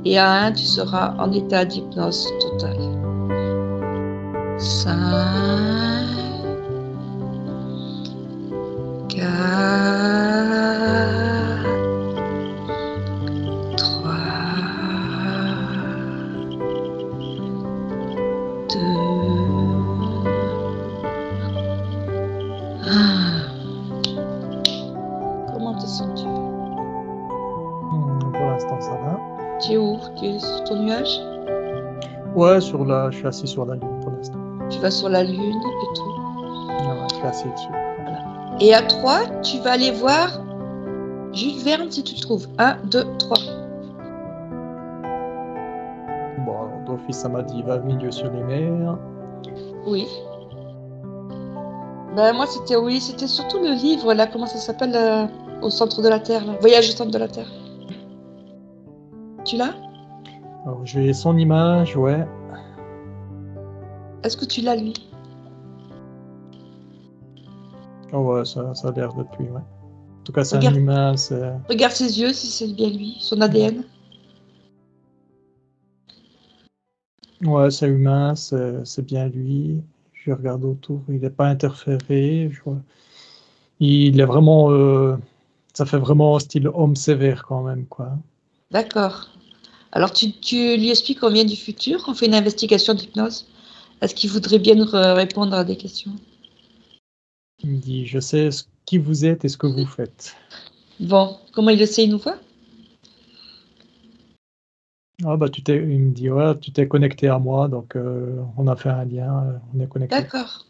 Et à 1, tu seras en état d'hypnose totale. 5, 4, 3, 2, 1. Comment te sens-tu? Pour l'instant, ça va. Tu es où? Tu es sur ton nuage? Ouais, je suis assis sur la lune pour l'instant. Tu vas sur la lune et tout. Ouais, je suis assis dessus. Voilà. Et à 3, tu vas aller voir Jules Verne si tu le trouves. 1, 2, 3. Bon, alors, d'office, ça m'a dit va au milieu sur les mers. Oui. Ben moi c'était surtout le livre là, comment ça s'appelle au centre de la Terre là. Voyage au centre de la Terre. Tu l'as? Alors, j'ai son image, ouais. Est-ce que tu l'as lui? Oh, ouais, ça a l'air d'être lui, ouais. En tout cas, c'est un Regarde, humain, c'est. regarde ses yeux si c'est bien lui, son ADN. Ouais, c'est humain, c'est bien lui. Je regarde autour, il n'est pas interféré. Je vois. Il est vraiment. Ça fait vraiment style homme sévère quand même, quoi. D'accord. Alors tu lui expliques qu'on vient du futur, on fait une investigation d'hypnose. Est-ce qu'il voudrait bien nous répondre à des questions? Il me dit je sais qui vous êtes et ce que vous faites. Bon, comment il le sait, il nous voit? Ah bah il me dit ouais, tu t'es connecté à moi, donc on a fait un lien, on est connecté. D'accord.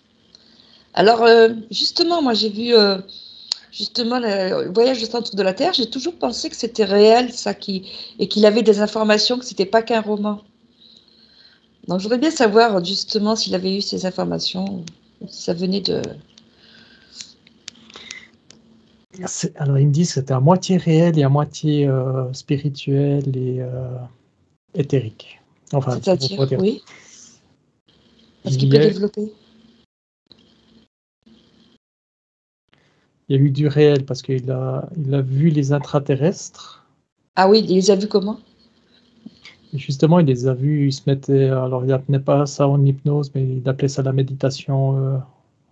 Alors justement, moi j'ai vu justement le voyage au centre de la Terre, j'ai toujours pensé que c'était réel ça et qu'il avait des informations, que c'était pas qu'un roman. Donc, je voudrais bien savoir justement s'il avait eu ces informations, ou si ça venait de... Alors il me dit que c'était à moitié réel et à moitié spirituel et éthérique. Enfin, on C'est-à-dire, pourrait dire. oui. Est-ce qu'il Il peut y a, développer? il y a eu du réel parce il a vu les intraterrestres. Ah oui, il les a vus comment? Et justement, il les a vus, il se mettait, alors il n'appelait pas ça en hypnose, mais il appelait ça la méditation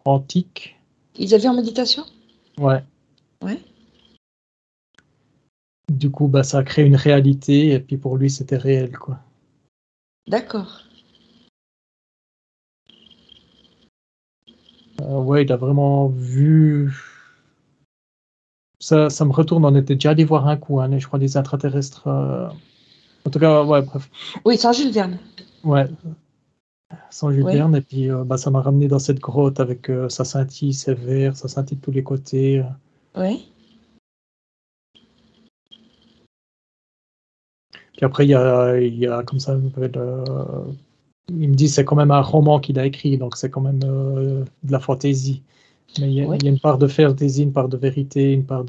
antique. Ils les a vus en méditation? Ouais. Oui. Du coup, bah, ça a créé une réalité, et puis pour lui, c'était réel, quoi. D'accord. Ouais, il a vraiment vu. Ça me retourne, on était déjà allé voir un coup, hein, je crois, des extraterrestres. En tout cas, ouais, bref. Oui, sans Jules Verne. Ouais, sans Jules Oui. Verne, et puis bah, ça m'a ramené dans cette grotte avec ça scintille, c'est vert, ça scintille de tous les côtés. Oui. Puis après, il y a comme ça, il me dit c'est quand même un roman qu'il a écrit, donc c'est quand même de la fantaisie. Mais Oui. il y a une part de fantaisie, une part de vérité, une part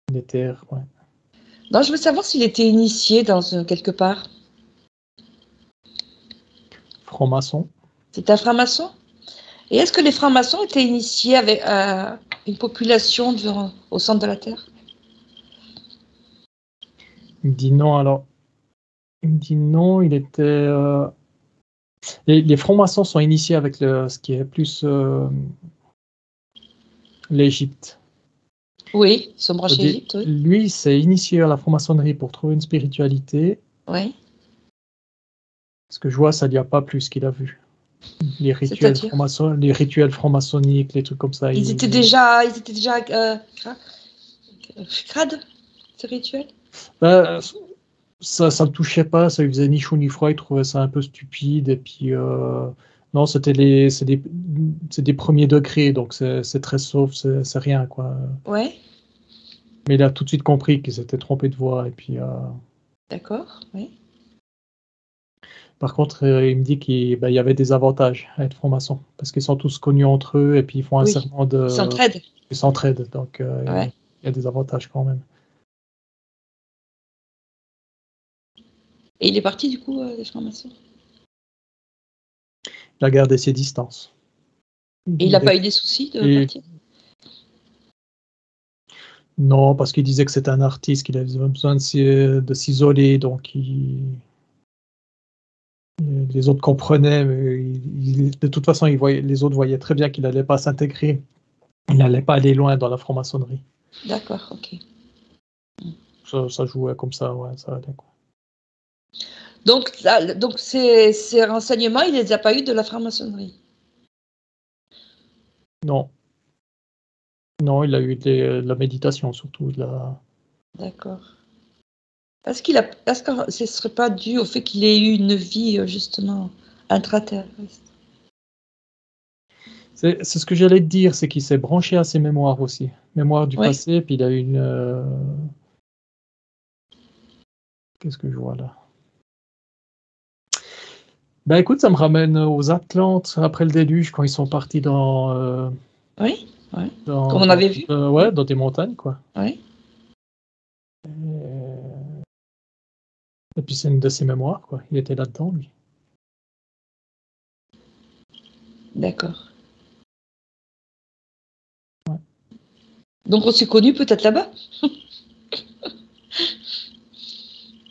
d'éther, ouais. Non, je veux savoir s'il était initié dans quelque part. Franc-maçon. C'est un franc-maçon? Et est-ce que les francs-maçons étaient initiés avec une population au centre de la Terre? Il me dit non, alors. Il me dit non, il était. Les francs-maçons sont initiés avec ce qui est plus l'Égypte. Oui, ils sont branchés Égypte, oui. Lui, il s'est initié à la franc-maçonnerie pour trouver une spiritualité. Oui. Ce que je vois, ça n'y a pas plus qu'il a vu. C'est-à-dire? Les rituels francs-maçonniques, les trucs comme ça. Ils étaient déjà crades, ce rituel? Ben, ça ne touchait pas, ça lui faisait ni chaud ni froid, il trouvait ça un peu stupide. Et puis, non, c'est des premiers degrés, donc c'est très sauf, c'est rien, quoi. Ouais, Mais il a tout de suite compris qu'il s'était trompé de voie. Et puis, d'accord, oui. par contre, il me dit qu'il y avait des avantages à être franc-maçon, parce qu'ils sont tous connus entre eux et puis ils font un Oui, serment ils de. s'entraident. Ils s'entraident, donc Ouais. il y a des avantages quand même. Et il est parti du coup des francs-maçons. Il a gardé ses distances. Et il n'a Il pas est- eu des soucis de et- partir? Non, parce qu'il disait que c'était un artiste, qu'il avait besoin de s'isoler, donc les autres comprenaient, mais de toute façon, les autres voyaient très bien qu'il n'allait pas s'intégrer, il n'allait pas aller loin dans la franc-maçonnerie. D'accord, ok. Ça jouait comme ça, ouais, ça allait, quoi. Donc, ces renseignements, il les a pas eus de la franc-maçonnerie. Non, non, il a eu de la méditation surtout, D'accord. Est-ce que ce serait pas dû au fait qu'il ait eu une vie, justement, intraterrestre? C'est ce que j'allais te dire, c'est qu'il s'est branché à ses mémoires aussi, mémoires du Oui, passé, puis il a eu qu'est-ce que je vois là? Ben écoute, ça me ramène aux Atlantes après le déluge, quand ils sont partis oui, oui. Comme on avait vu. ouais, Oui, dans des montagnes, quoi. oui. Et puis c'est une de ses mémoires, quoi. Il était là-dedans, lui. D'accord. Donc on s'est connus peut-être là-bas.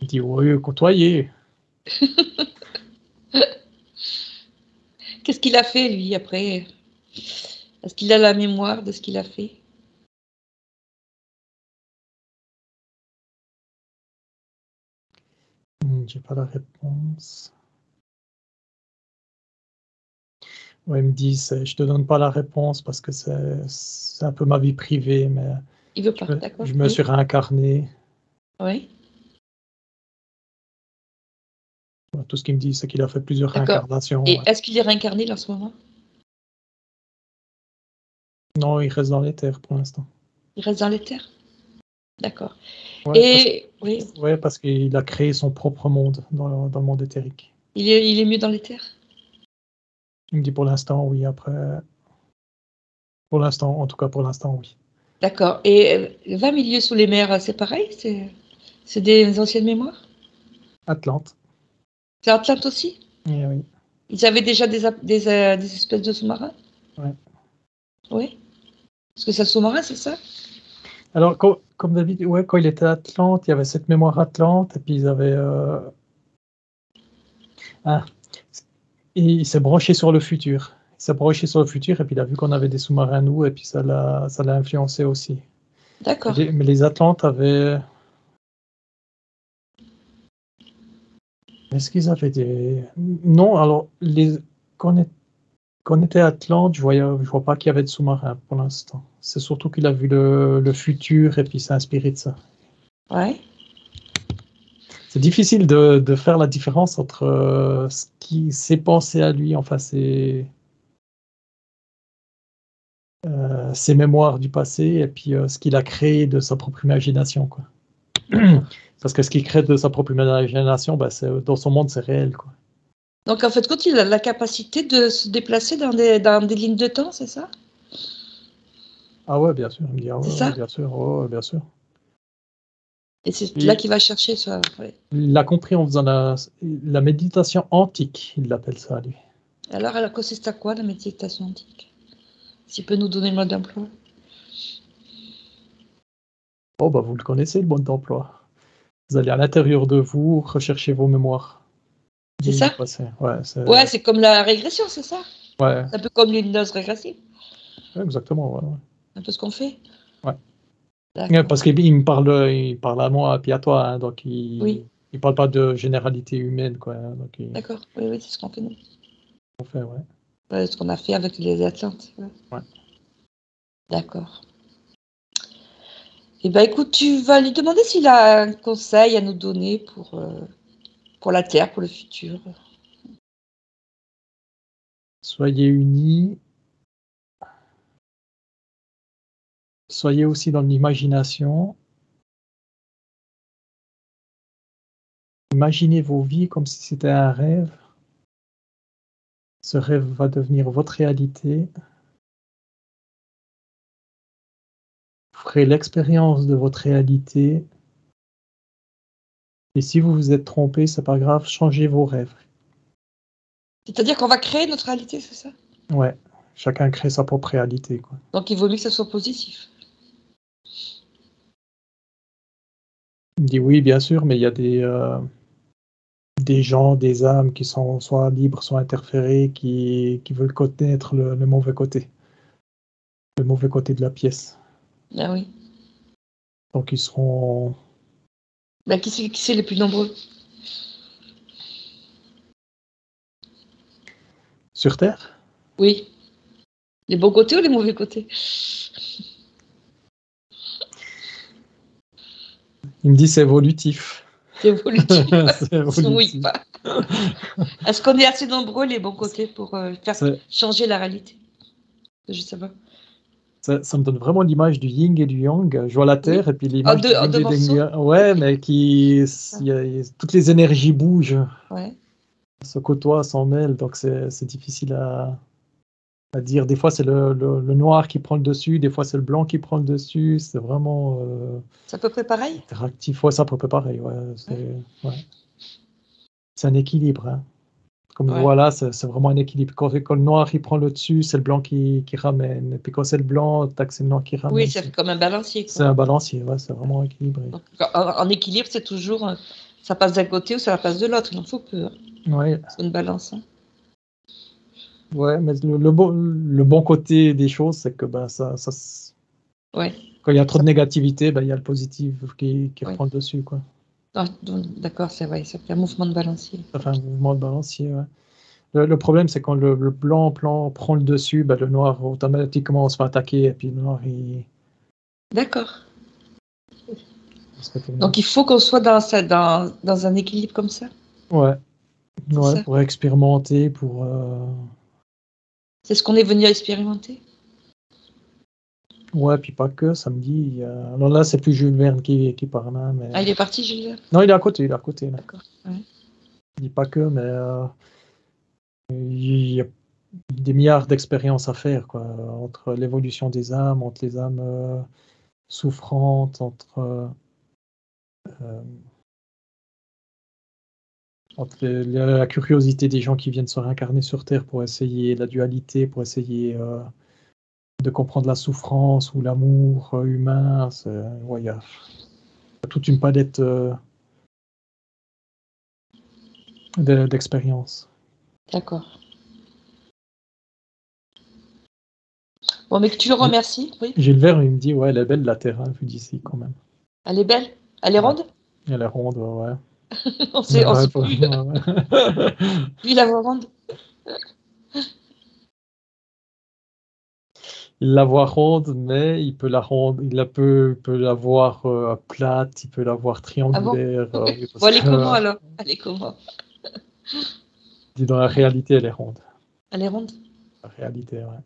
Il dit, oui, côtoyer. Qu'est-ce qu'il a fait, lui, après? Est-ce qu'il a la mémoire de ce qu'il a fait? J'ai pas la réponse. Ouais, ils me disent, je te donne pas la réponse parce que c'est un peu ma vie privée, mais Il veut pas, d'accord, je me oui. suis réincarné. Oui, Tout ce qu'il me dit, c'est qu'il a fait plusieurs d'accord. réincarnations. Et Ouais. est-ce qu'il est réincarné là, en ce moment? Non, il reste dans les terres pour l'instant. Il reste dans les terres? D'accord. Ouais, Et oui, parce qu'il a créé son propre monde dans le monde éthérique. il est mieux dans les terres? Il me dit pour l'instant, oui, après. Pour l'instant, en tout cas pour l'instant, oui. D'accord. Et 20 milieux sous les mers, c'est pareil? C'est des anciennes mémoires? Atlante. C'est Atlante aussi? Eh oui. Ils avaient déjà des espèces de sous-marins? Ouais. Oui. Parce que c'est un sous-marin, c'est ça? Alors, comme David, ouais, quand il était à Atlante, il y avait cette mémoire Atlante, et puis ils avaient. Ah, il s'est branché sur le futur. Il s'est branché sur le futur, et puis il a vu qu'on avait des sous-marins, nous, et puis ça l'a influencé aussi. D'accord. Mais les Atlantes avaient. Est-ce qu'ils avaient des. Non, alors, quand on était à Atlante, je vois pas qu'il y avait de sous-marins pour l'instant. C'est surtout qu'il a vu le futur, et puis il s'est inspiré de ça. Ouais. C'est difficile de faire la différence entre ce qui s'est pensé à lui, enfin ses mémoires du passé, et puis ce qu'il a créé de sa propre imagination, quoi. D'accord. Parce que ce qu'il crée de sa propre imagination, bah, dans son monde, c'est réel, quoi. Donc en fait, quand il a la capacité de se déplacer dans des lignes de temps, c'est ça? Ah ouais, bien sûr. Il me dit, ah C'est ouais, ouais, ça? bien sûr, ouais, ouais, bien sûr. Et c'est là Et qu'il va chercher ça. Ouais. il l'a compris en faisant la méditation antique, il l'appelle ça, lui. Alors, elle consiste à quoi la méditation antique? S'il peut nous donner le mode d'emploi. Oh, bah, vous le connaissez, le mode d'emploi. Vous allez à l'intérieur de vous, rechercher vos mémoires C'est du ça? passé. Ouais, Ouais, c'est comme la régression, c'est ça? ouais, C'est un peu comme l'hypnose régressive. exactement. Ouais, ouais. Un peu ce qu'on fait. Ouais. Ouais, D'accord. parce qu'il il parle à moi puis à toi, hein, donc Oui, il parle pas de généralité humaine, quoi, hein, donc d'accord. Oui, oui, c'est ce qu'on fait nous. on fait, ouais. Ouais, ce qu'on a fait avec les Atlantes. Ouais. Ouais. D'accord. Eh ben, écoute, tu vas lui demander s'il a un conseil à nous donner pour la Terre, pour le futur. Soyez unis, soyez aussi dans l'imagination. Imaginez vos vies comme si c'était un rêve. Ce rêve va devenir votre réalité. Vous ferez l'expérience de votre réalité. Et si vous vous êtes trompé, c'est pas grave, changez vos rêves. C'est-à-dire qu'on va créer notre réalité, c'est ça? Ouais, chacun crée sa propre réalité, quoi. Donc il vaut mieux que ça soit positif. Il me dit oui, bien sûr, mais il y a des gens, des âmes qui sont soit libres, soit interférées, qui veulent connaître le mauvais côté de la pièce. Ah oui. Donc ils seront Bah, qui c'est les plus nombreux? sur Terre. Oui. Les bons côtés ou les mauvais côtés? Il me dit c'est évolutif. C'est évolutif. C'est Ils se mouillent évolutif. pas. Est-ce qu'on est assez nombreux, les bons côtés, pour faire C'est- changer la réalité? Je sais pas. Ça me donne vraiment l'image du yin et du yang. Je vois la Oui. Terre et puis l'image du En yin deux et du morceaux? yang. Ouais, mais toutes les énergies bougent, Ouais. se côtoient, s'en mêlent, donc c'est difficile à dire. Des fois, c'est le noir qui prend le dessus, des fois, c'est le blanc qui prend le dessus. C'est vraiment C'est à peu près pareil? interactif. Ouais, c'est à peu près pareil. Ouais, ouais. C'est un équilibre, hein. Comme Ouais. voilà, c'est vraiment un équilibre. Quand le noir il prend le dessus, c'est le blanc qui ramène. Et puis quand c'est le blanc, tac, c'est le noir qui Oui, ramène. ça fait comme un balancier, C'est quoi. un balancier, ouais, c'est vraiment équilibré. Donc, en équilibre, c'est toujours ça passe d'un côté ou ça passe de l'autre. Il en faut peu. Ouais, C'est une balance. Hein. ouais, mais le bon côté des choses, c'est que ben, Ouais. quand il y a trop Ça- de négativité, ben, il y a le positif qui ouais. reprend le dessus, quoi. Ah, d'accord, c'est vrai. Ça fait un mouvement de balancier. Ça fait un mouvement de balancier, ouais. Le problème, c'est quand le blanc prend le dessus, ben, le noir automatiquement se fait attaquer et puis le noir D'accord. il se retourne. Donc, il faut qu'on soit dans un équilibre comme ça. Ouais, C'est ouais, ça. pour expérimenter, pour. C'est ce qu'on est venu expérimenter. Ouais, puis pas que, samedi. Alors là, c'est plus Jules Verne qui parle, hein, mais. Ah, il est parti, Julien? Non, il est à côté, il est à côté, là. D'accord. Ouais. Il dit pas que, mais il y a des milliards d'expériences à faire, quoi, entre l'évolution des âmes, entre les âmes souffrantes, euh, entre la curiosité des gens qui viennent se réincarner sur Terre pour essayer la dualité, pour essayer de comprendre la souffrance ou l'amour humain. Ouais, il y a toute une palette d'expériences. D'accord. Bon, mais que tu le remercies, oui. Gilles Verne, il me dit, ouais, elle est belle la Terre, hein, vue d'ici, quand même. Elle est belle. Elle est Ouais. ronde. Elle est ronde, ouais. On Ouais, sait plus. ouais. Lui, la voit ronde. Il la voit ronde, mais il peut la rendre, peut la voir plate, il peut la voir Ah bon? triangulaire. Oui, Bon, parce elle est que comment alors? Elle est comment? dans la réalité, elle est ronde. Elle est ronde? La réalité, ouais.